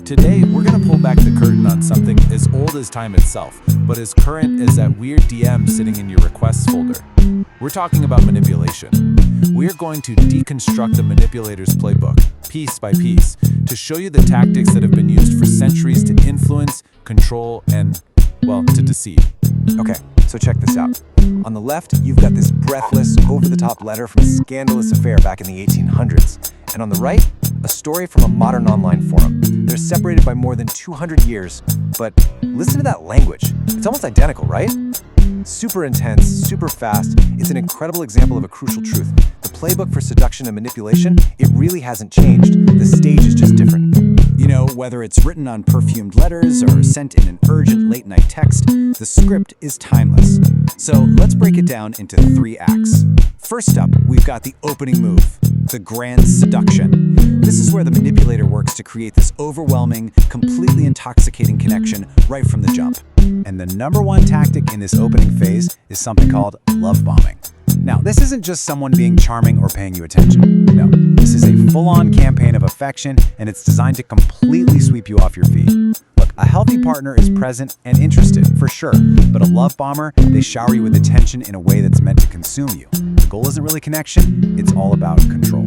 Today, we're gonna pull back the curtain on something as old as time itself, but as current as that weird DM sitting in your requests folder. We're talking about manipulation. We're going to deconstruct the manipulator's playbook, piece by piece, to show you the tactics that have been used for centuries to influence, control, and, well, to deceive. Okay, so check this out. On the left, you've got this breathless, over-the-top letter from a scandalous affair back in the 1800s. And on the right, a story from a modern online forum. They're separated by more than 200 years, but listen to that language. It's almost identical, right? Super intense, super fast. It's an incredible example of a crucial truth. The playbook for seduction and manipulation, it really hasn't changed. The stage is just different. You know, whether it's written on perfumed letters or sent in an urgent late-night text, the script is timeless. So let's break it down into 3 acts. First up, we've got the opening move, the grand seduction. This is where the manipulator works to create this overwhelming, completely intoxicating connection right from the jump. And the #1 tactic in this opening phase is something called love bombing. Now, this isn't just someone being charming or paying you attention. No, this is a full-on campaign of affection, and it's designed to completely sweep you off your feet. Look, a healthy partner is present and interested, for sure, but a love bomber, they shower you with attention in a way that's meant to consume you. The goal isn't really connection, it's all about control.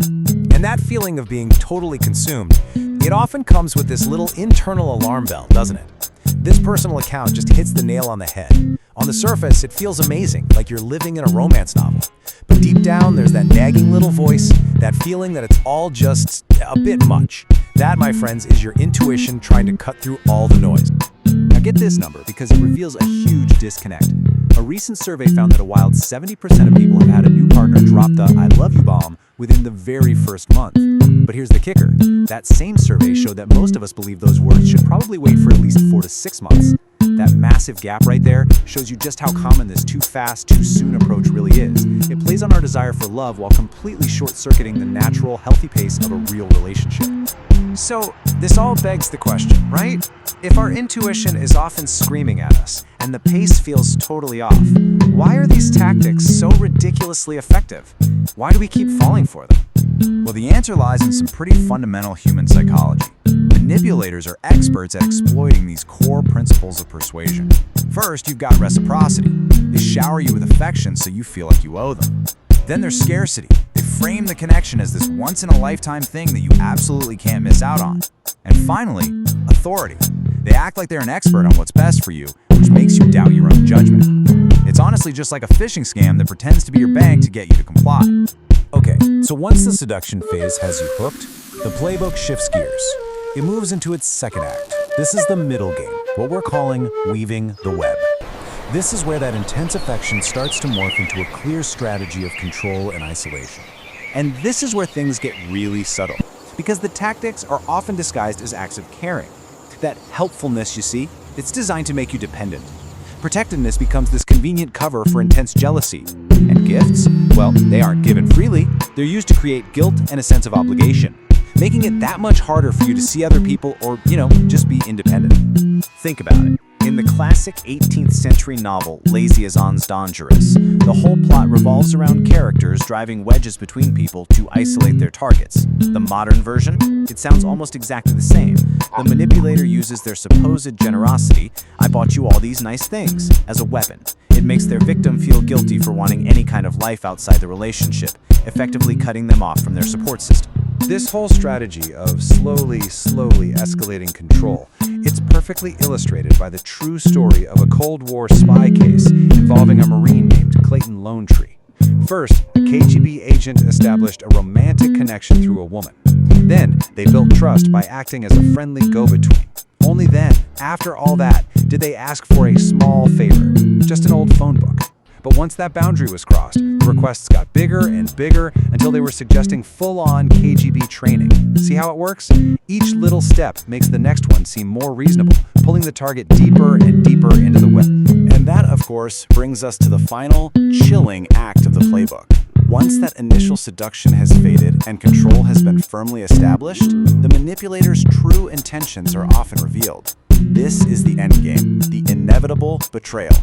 And that feeling of being totally consumed, it often comes with this little internal alarm bell, doesn't it? This personal account just hits the nail on the head. On the surface, it feels amazing, like you're living in a romance novel. But deep down, there's that nagging little voice, that feeling that it's all just a bit much. That, my friends, is your intuition trying to cut through all the noise. Now get this number because it reveals a huge disconnect. A recent survey found that a wild 70% of people have had a new partner drop the "I love you" bomb within the very first month. But here's the kicker. That same survey showed that most of us believe those words should probably wait for at least 4 to 6 months. That massive gap right there shows you just how common this too fast, too soon approach really is. It plays on our desire for love while completely short-circuiting the natural, healthy pace of a real relationship. So, this all begs the question, right? If our intuition is often screaming at us, and the pace feels totally off, why are these tactics so ridiculously effective? Why do we keep falling for them? Well, the answer lies in some pretty fundamental human psychology. Manipulators are experts at exploiting these core principles of persuasion. First, you've got reciprocity. They shower you with affection so you feel like you owe them. Then there's scarcity. They frame the connection as this once-in-a-lifetime thing that you absolutely can't miss out on. And finally, authority. They act like they're an expert on what's best for you, which makes you doubt your own judgment. It's honestly just like a phishing scam that pretends to be your bank to get you to comply. Okay, so once the seduction phase has you hooked, the playbook shifts gears. It moves into its second act. This is the middle game, what we're calling weaving the web. This is where that intense affection starts to morph into a clear strategy of control and isolation. And this is where things get really subtle, because the tactics are often disguised as acts of caring. That helpfulness, you see, it's designed to make you dependent. Protectiveness becomes this convenient cover for intense jealousy. And gifts? Well, they aren't given freely. They're used to create guilt and a sense of obligation, making it that much harder for you to see other people or, just be independent. Think about it. In the classic 18th century novel, Lazy as Ans Dangerous, the whole plot revolves around characters driving wedges between people to isolate their targets. The modern version? It sounds almost exactly the same. The manipulator uses their supposed generosity, "I bought you all these nice things," as a weapon. It makes their victim feel guilty for wanting any kind of life outside the relationship, effectively cutting them off from their support system. This whole strategy of slowly escalating control, it's perfectly illustrated by the true story of a Cold War spy case involving a Marine named Clayton Lonetree. First, a KGB agent established a romantic connection through a woman. Then, they built trust by acting as a friendly go-between. Only then, after all that, did they ask for a small favor, just an old phone book. But once that boundary was crossed, the requests got bigger and bigger until they were suggesting full-on KGB training. See how it works? Each little step makes the next one seem more reasonable, pulling the target deeper and deeper into the web. And that, of course, brings us to the final, chilling act of the playbook. Once that initial seduction has faded and control has been firmly established, the manipulator's true intentions are often revealed. This is the endgame, the inevitable betrayal.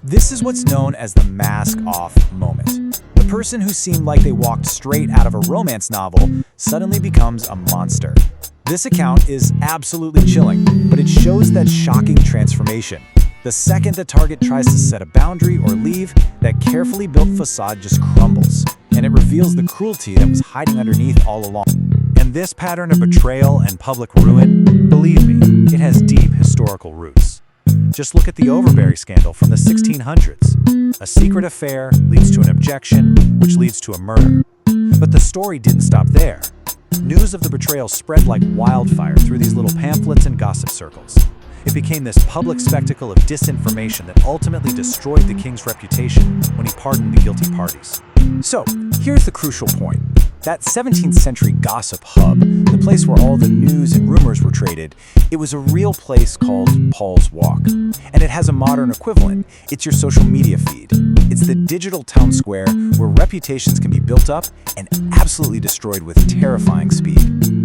This is what's known as the mask-off moment. The person who seemed like they walked straight out of a romance novel suddenly becomes a monster. This account is absolutely chilling, but it shows that shocking transformation. The second the target tries to set a boundary or leave, that carefully built facade just crumbles, and it reveals the cruelty that was hiding underneath all along. And this pattern of betrayal and public ruin, believe me, it has deep historical roots. Just look at the Overberry scandal from the 1600s. A secret affair leads to an objection, which leads to a murder. But the story didn't stop there. News of the betrayal spread like wildfire through these little pamphlets and gossip circles. It became this public spectacle of disinformation that ultimately destroyed the king's reputation when he pardoned the guilty parties. So, here's the crucial point. That 17th century gossip hub, the place where all the news and rumors were traded, it was a real place called Paul's Walk. And it has a modern equivalent. It's your social media feed. It's the digital town square where reputations can be built up and absolutely destroyed with terrifying speed.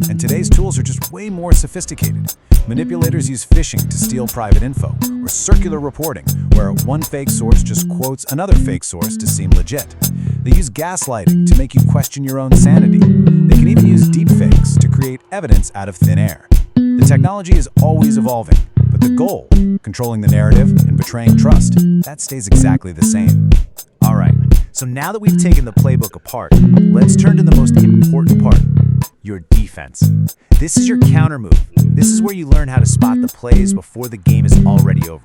And today's tools are just way more sophisticated. Manipulators use phishing to steal private info, or circular reporting, where one fake source just quotes another fake source to seem legit. They use gaslighting to make you question your own sanity. They can even use deepfakes to create evidence out of thin air. The technology is always evolving, but the goal, controlling the narrative and betraying trust, that stays exactly the same. All right, so now that we've taken the playbook apart, let's turn to the most important part, your defense. This is your counter move. This is where you learn how to spot the plays before the game is already over.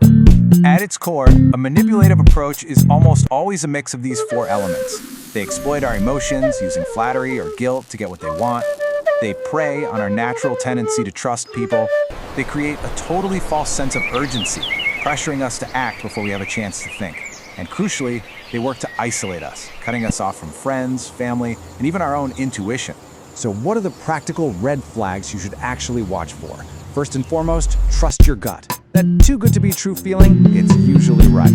At its core, a manipulative approach is almost always a mix of these four elements. They exploit our emotions using flattery or guilt to get what they want. They prey on our natural tendency to trust people. They create a totally false sense of urgency, pressuring us to act before we have a chance to think. And crucially, they work to isolate us, cutting us off from friends, family, and even our own intuition. So what are the practical red flags you should actually watch for? First and foremost, trust your gut. That too good to be true feeling, it's usually right.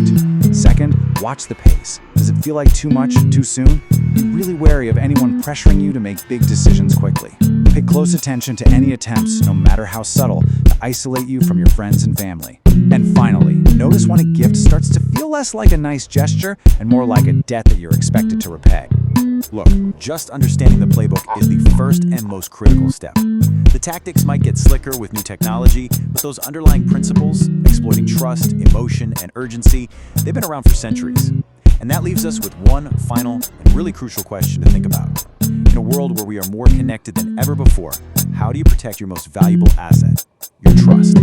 Second, watch the pace. Does it feel like too much, too soon? Be really wary of anyone pressuring you to make big decisions quickly. Pay close attention to any attempts, no matter how subtle, to isolate you from your friends and family. And finally, notice when a gift starts to feel less like a nice gesture and more like a debt that you're expected to repay. Look, just understanding the playbook is the first and most critical step. The tactics might get slicker with new technology, but those underlying principles, exploiting trust, emotion, and urgency, they've been around for centuries. And that leaves us with one final and really crucial question to think about. In a world where we are more connected than ever before, how do you protect your most valuable asset, your trust?